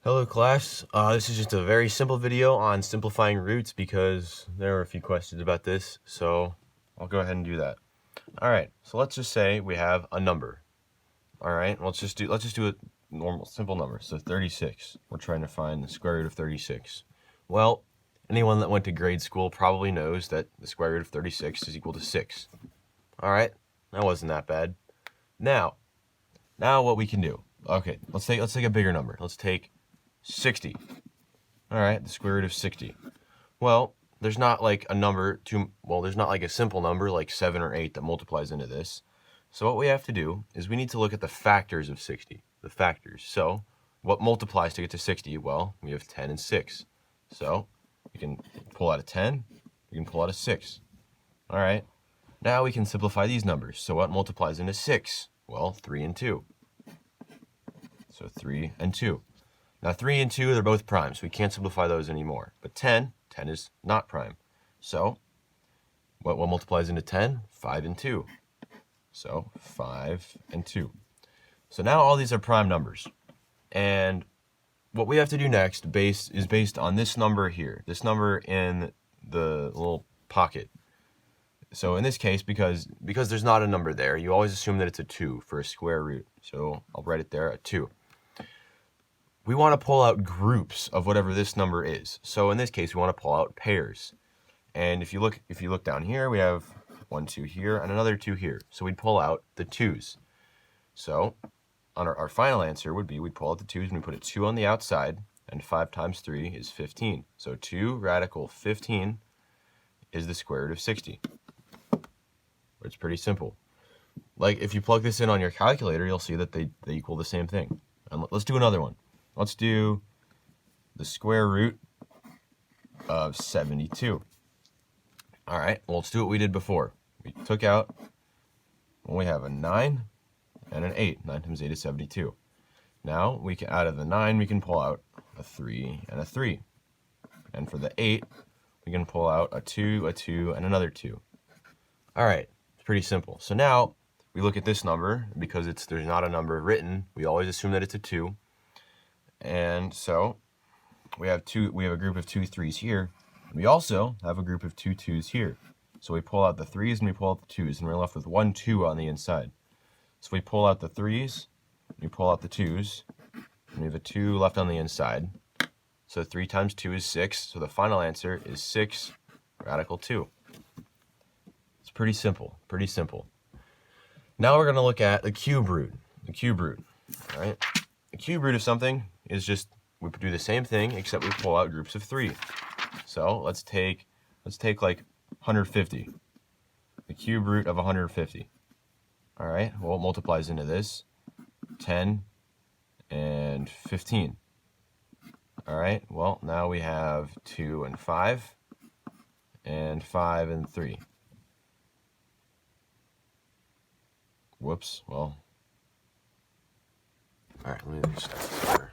Hello class, this is just a very simple video on simplifying roots because there are a few questions about this, so I'll go ahead and do that. Alright, so let's just say we have a number. Alright, let's just do a normal, simple number. So 36, we're trying to find the square root of 36. Well, anyone that went to grade school probably knows that the square root of 36 is equal to 6. Alright, that wasn't that bad. Now what we can do, okay, let's take a bigger number. Let's take 60. All right, the square root of 60. Well, there's not like a number there's not like a simple number like 7 or 8 that multiplies into this. So what we have to do is we need to look at the factors of 60, the factors. So what multiplies to get to 60? Well, we have 10 and 6. So we can pull out a 10, we can pull out a 6. All right, now we can simplify these numbers. So what multiplies into 6? Well, 3 and 2. So 3 and 2. Now 3 and 2, they're both prime, so we can't simplify those anymore. But 10 is not prime. So what multiplies into 10? 5 and 2. So 5 and 2. So now all these are prime numbers. And what we have to do next is based on this number here, this number in the little pocket. So in this case, because there's not a number there, you always assume that it's a 2 for a square root. So I'll write it there, a 2. We want to pull out groups of whatever this number is. So in this case, we want to pull out pairs. And if you look down here, we have 1, 2 here, and another 2 here. So we'd pull out the 2's. So on our final answer would be we'd pull out the 2's and we put a 2 on the outside, and 5 times 3 is 15. So 2 radical 15 is the square root of 60. It's pretty simple. Like if you plug this in on your calculator, you'll see that they equal the same thing. And let's do another one. Let's do the square root of 72. All right, well, let's do what we did before. We took out, well, we have a 9 and an 8. 9 times 8 is 72. Now, we can, out of the 9, we can pull out a 3 and a 3. And for the 8, we can pull out a 2, and another 2. All right, it's pretty simple. So now, we look at this number, because there's not a number written, we always assume that it's a 2. And so we have a group of 2 3's here. We also have a group of 2 2's here. So we pull out the 3's and we pull out the 2's, and we're left with 1 2 on the inside. So we pull out the 3's, we pull out the 2's, and we have a 2 left on the inside. So 3 times 2 is 6. So the final answer is 6 radical 2. It's pretty simple, pretty simple. Now we're going to look at the cube root. The cube root, all right? The cube root of something is just, we do the same thing except we pull out groups of 3. So let's take like 150. The cube root of 150. All right, well, it multiplies into this, 10 and 15. All right, well, now we have 2 and 5 and 5 and 3. Whoops, well. All right, let me restart this over.